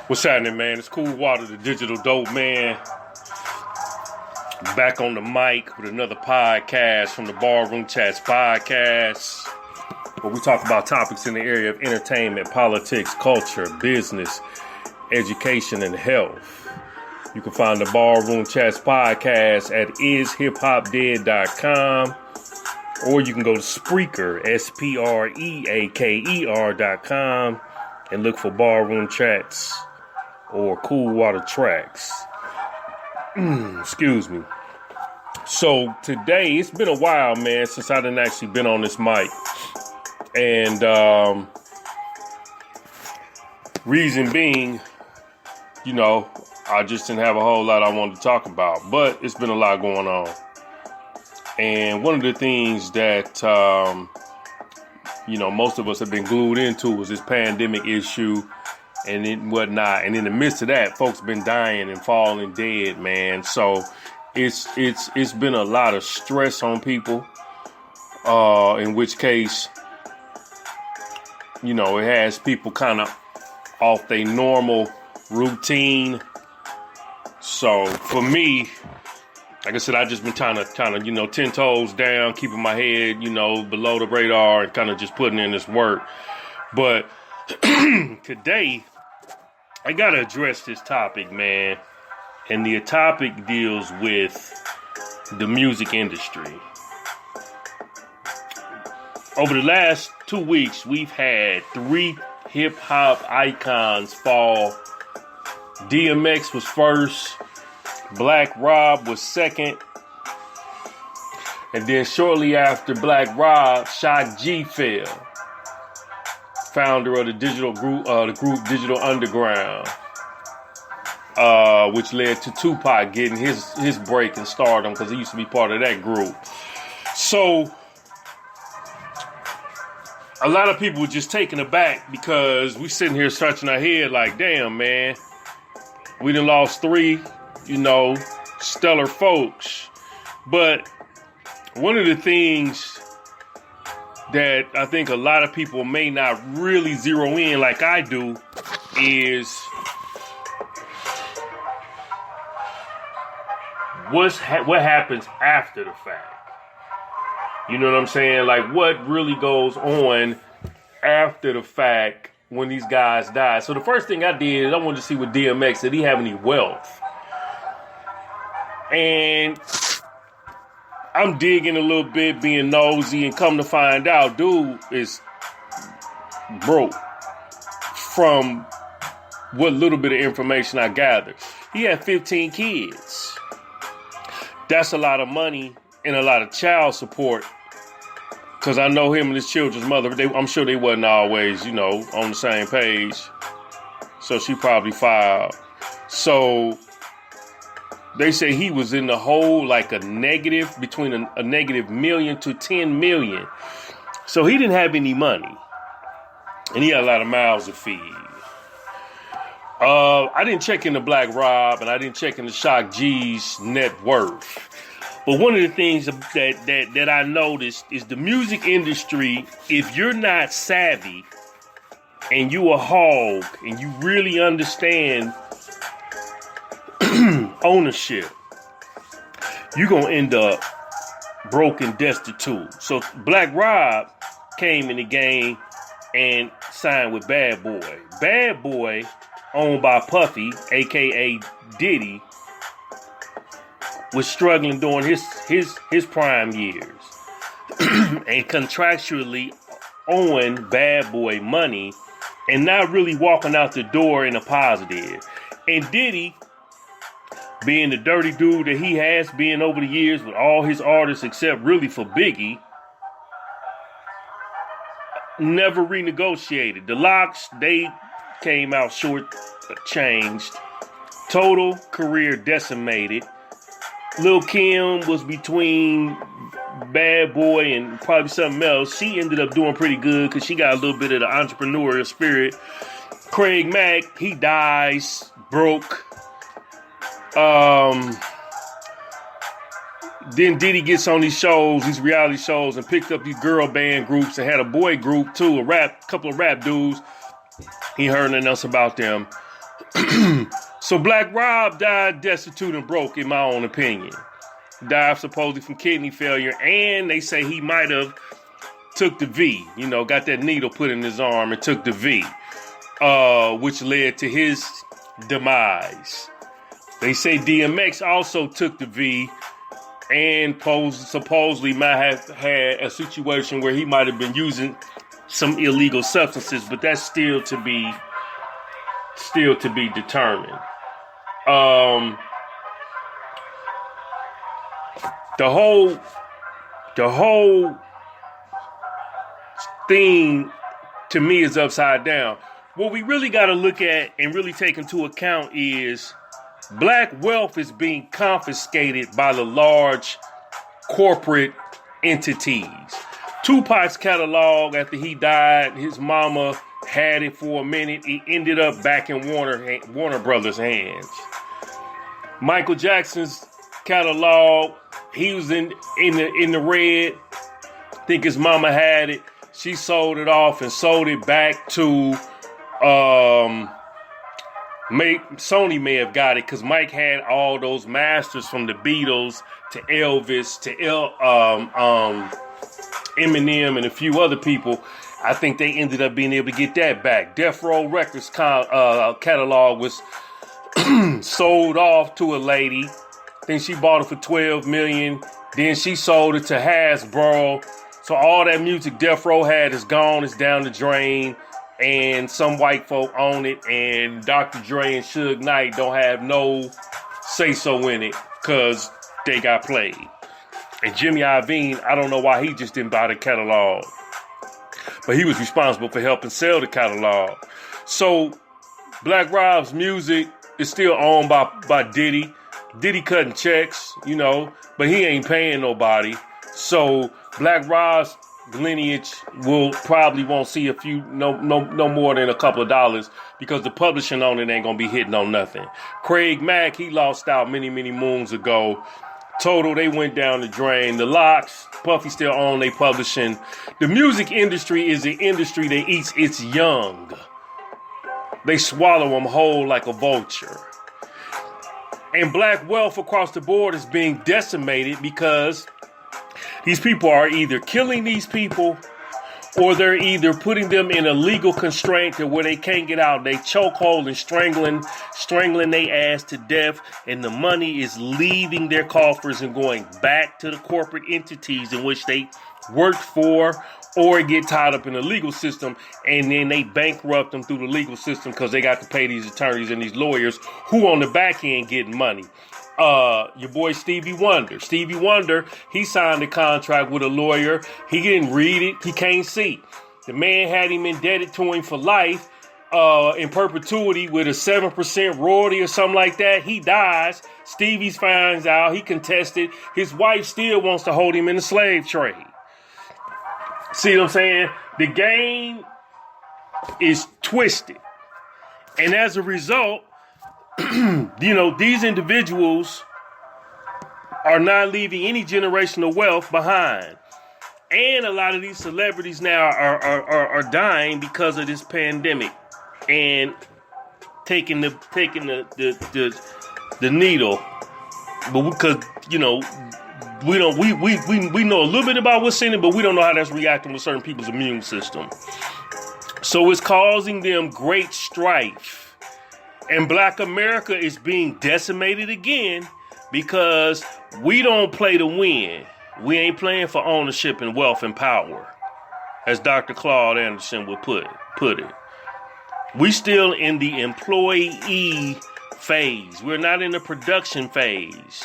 What's happening, man? It's Cool Water, the digital dope man. Back on the mic with another podcast from the Barroom Chats podcast, where we talk about topics in the area of entertainment, politics, culture, business, education, and health. You can find the Barroom Chats podcast at ishiphopdead.com, or you can go to Spreaker, SPREAKER.com, and look for Barroom Chats or Cool Water Tracks. Excuse me. So today, it's been a while, man, since I done actually been on this mic. And reason being, you know, I just didn't have a whole lot I wanted to talk about. But it's been a lot going on. And one of the things that, you know, most of us have been glued into was this pandemic issue and whatnot. And in the midst of that, folks been dying and falling dead, man. So it's been a lot of stress on people, in which case, you know, it has people kind of off their normal routine. So for me, like I said, I just been kind of, you know, 10 toes down, keeping my head, you know, below the radar and kind of just putting in this work. But today, I got to address this topic, man. And the topic deals with the music industry. Over the last 2 weeks, we've had 3 hip-hop icons fall. DMX was first. Black Rob was second. And then shortly after Black Rob, Shock G fell. Founder of the digital group, the group Digital Underground, which led to Tupac getting his break and stardom because he used to be part of that group. So a lot of people were just taken aback because we sitting here scratching our head like, damn, man, we done lost 3, you know, stellar folks. But one of the things that I think a lot of people may not really zero in like I do is what happens after the fact. You know what I'm saying? Like what really goes on after the fact when these guys die. So the first thing I did is I wanted to see with DMX, did he have any wealth? And I'm digging a little bit, being nosy, and come to find out, dude is broke from what little bit of information I gathered. He had 15 kids. That's a lot of money and a lot of child support. Because I know him and his children's mother, I'm sure they wasn't always, you know, on the same page. So she probably filed. So they say he was in the hole like a negative, between a negative million to 10 million. So he didn't have any money. And he had a lot of mouths to feed. I didn't check into Black Rob and I didn't check into Shock G's net worth. But one of the things that I noticed is the music industry, if you're not savvy and you a hog and you really understand ownership, you're going to end up broke and destitute. So Black Rob came in the game and signed with Bad Boy. Bad Boy, owned by Puffy, a.k.a. Diddy, was struggling during his prime years and contractually owing Bad Boy money and not really walking out the door in a positive. And Diddy, being the dirty dude that he has been over the years with all his artists except really for Biggie, never renegotiated. The Locks, they came out short-changed. Total career decimated. Lil' Kim was between Bad Boy and probably something else. She ended up doing pretty good because she got a little bit of the entrepreneurial spirit. Craig Mack, he dies broke. Then Diddy gets on these shows, these reality shows, and picked up these girl band groups and had a boy group too, couple of rap dudes. He heard nothing else about them. So Black Rob died destitute and broke, in my own opinion. Died supposedly from kidney failure, and they say he might have took the V, got that needle put in his arm and took the V, which led to his demise. They say DMX also took the V and supposedly might have had a situation where he might have been using some illegal substances, but that's still to be determined. The whole thing to me is upside down. What we really got to look at and really take into account is black wealth is being confiscated by the large corporate entities. Tupac's catalog, after he died, his mama had it for a minute. It ended up back in Warner Brothers' hands. Michael Jackson's catalog, he was in the red. I think his mama had it. She sold it off and sold it back to Sony may have got it because Mike had all those masters from the Beatles to Elvis to Eminem and a few other people. I think they ended up being able to get that back. Death Row Records catalog was sold off to a lady. I think she bought it for $12 million. Then she sold it to Hasbro. So all that music Death Row had is gone. It's down the drain. And some white folk own it. And Dr. Dre and Suge Knight don't have no say-so in it because they got played. And Jimmy Iovine, I don't know why he just didn't buy the catalog. But he was responsible for helping sell the catalog. So Black Rob's music is still owned by Diddy. Diddy cutting checks, but he ain't paying nobody. So Black Rob's lineage won't see no more than a couple of dollars because the publishing on it ain't gonna be hitting on nothing. Craig Mack, he lost out many moons ago. Total, they went down the drain. The Locks, Puffy still own they publishing. The music industry is the industry that eats its young. They swallow them whole like a vulture. And black wealth across the board is being decimated because these people are either killing these people or they're either putting them in a legal constraint to where they can't get out. They chokehold and strangling their ass to death, and the money is leaving their coffers and going back to the corporate entities in which they worked for, or get tied up in the legal system, and then they bankrupt them through the legal system because they got to pay these attorneys and these lawyers who on the back end getting money. Your boy Stevie Wonder. Stevie Wonder, he signed a contract with a lawyer. He didn't read it. He can't see. The man had him indebted to him for life, in perpetuity with a 7% royalty or something like that. He dies. Stevie finds out. He contested. His wife still wants to hold him in the slave trade. See what I'm saying? The game is twisted. And as a result, these individuals are not leaving any generational wealth behind. And a lot of these celebrities now are dying because of this pandemic and taking the needle. But because, we know a little bit about what's in it, but we don't know how that's reacting with certain people's immune system. So it's causing them great strife. And Black America is being decimated again because we don't play to win. We ain't playing for ownership and wealth and power, as Dr. Claude Anderson would put it. We still in the employee phase. We're not in the production phase.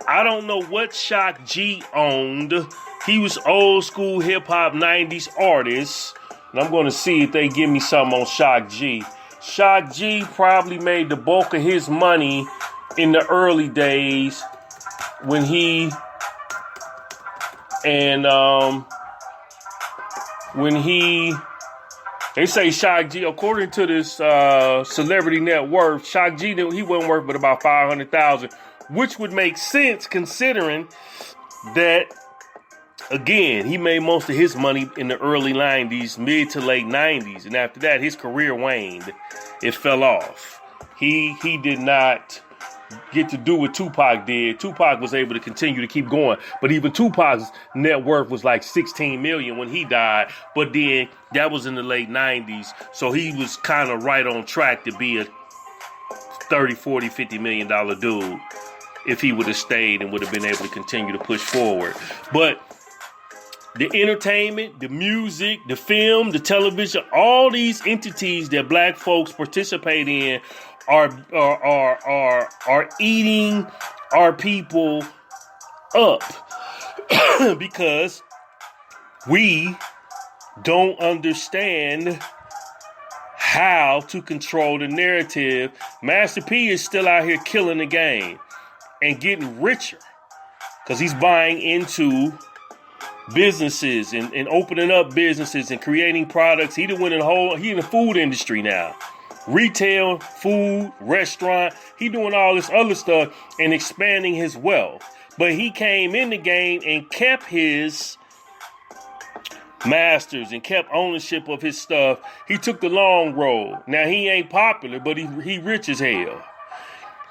I don't know what Shock G owned. He was old school hip hop 90s artist. And I'm going to see if they give me something on Shock G. Shock G probably made the bulk of his money in the early days when he they say Shock G, according to this celebrity net worth, Shock G, he wasn't worth but about $500,000, which would make sense considering that, again, he made most of his money in the early 90s, mid to late 90s. And after that, his career waned. It fell off. He did not get to do what Tupac did. Tupac was able to continue to keep going. But even Tupac's net worth was like $16 million when he died. But then that was in the late 90s. So he was kind of right on track to be a $30, $40, $50 million dude if he would have stayed and would have been able to continue to push forward. But the entertainment, the music, the film, the television, all these entities that black folks participate in are eating our people up because we don't understand how to control the narrative. Master P is still out here killing the game and getting richer because he's buying into businesses and opening up businesses and creating products. He in the food industry now. Retail, food, restaurant. He doing all this other stuff and expanding his wealth. But he came in the game and kept his masters and kept ownership of his stuff. He took the long road. Now he ain't popular, but he rich as hell.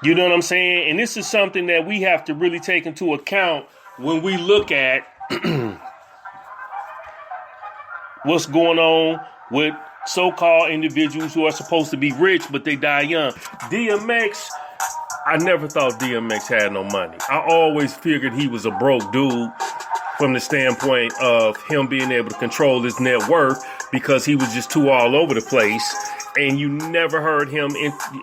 You know what I'm saying? And this is something that we have to really take into account when we look at what's going on with so-called individuals who are supposed to be rich, but they die young. DMX, I never thought DMX had no money. I always figured he was a broke dude from the standpoint of him being able to control his net worth because he was just too all over the place. And you never heard him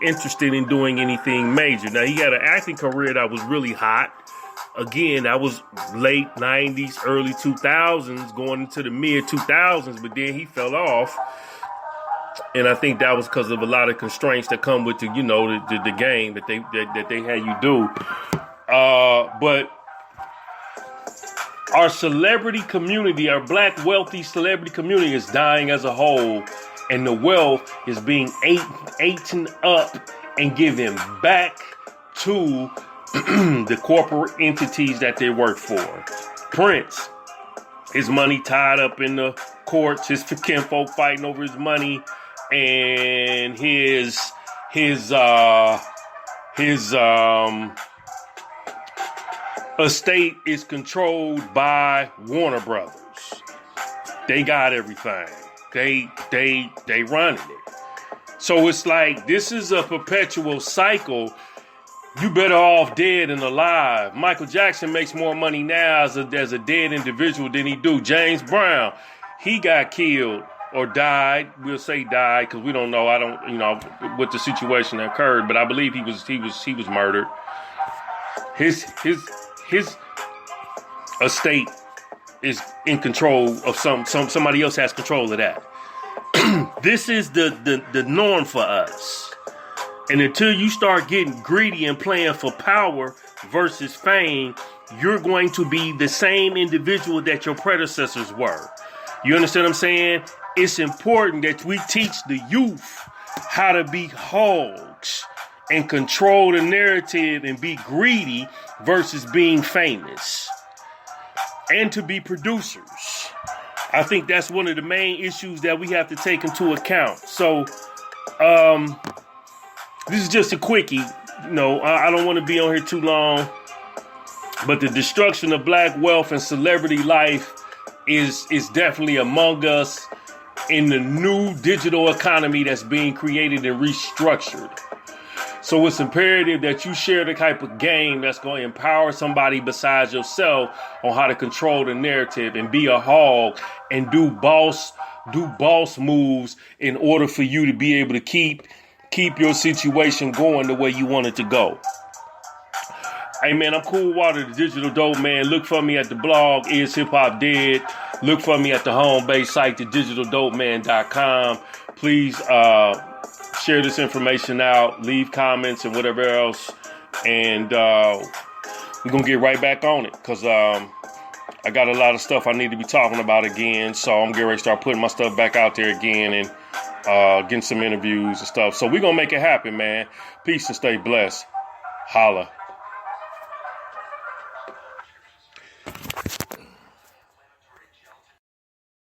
interested in doing anything major. Now, he had an acting career that was really hot. Again, that was late 90s, early 2000s, going into the mid 2000s, but then he fell off. And I think that was because of a lot of constraints that come with the game that they had you do. But our celebrity community, our black wealthy celebrity community is dying as a whole. And the wealth is being eaten up and given back to the corporate entities that they work for. Prince, his money tied up in the courts, his kinfolk fighting over his money, and his estate is controlled by Warner Brothers. They got everything. They running it. So it's like this is a perpetual cycle. You better off dead than alive. Michael Jackson makes more money now as a dead individual than he do. James Brown, he got killed or died. We'll say died because we don't know. I don't what the situation occurred, but I believe he was murdered. His estate is in control of somebody else has control of that. This is the norm for us. And until you start getting greedy and playing for power versus fame, you're going to be the same individual that your predecessors were. You understand what I'm saying? It's important that we teach the youth how to be hogs and control the narrative and be greedy versus being famous. And to be producers. I think that's one of the main issues that we have to take into account. So, this is just a quickie. I don't want to be on here too long. But the destruction of black wealth and celebrity life is definitely among us in the new digital economy that's being created and restructured. So it's imperative that you share the type of game that's going to empower somebody besides yourself on how to control the narrative and be a hog and do boss moves in order for you to be able to keep your situation going the way you want it to go. Hey man, I'm Cool Water, the Digital Dope Man. Look for me at the blog, Is Hip Hop Dead? Look for me at the home base site, thedigitaldopeman.com. Please, share this information out, leave comments and whatever else, and we're going to get right back on it because I got a lot of stuff I need to be talking about again, so I'm getting ready to start putting my stuff back out there again and getting some interviews and stuff. So we're going to make it happen, man. Peace and stay blessed. Holla.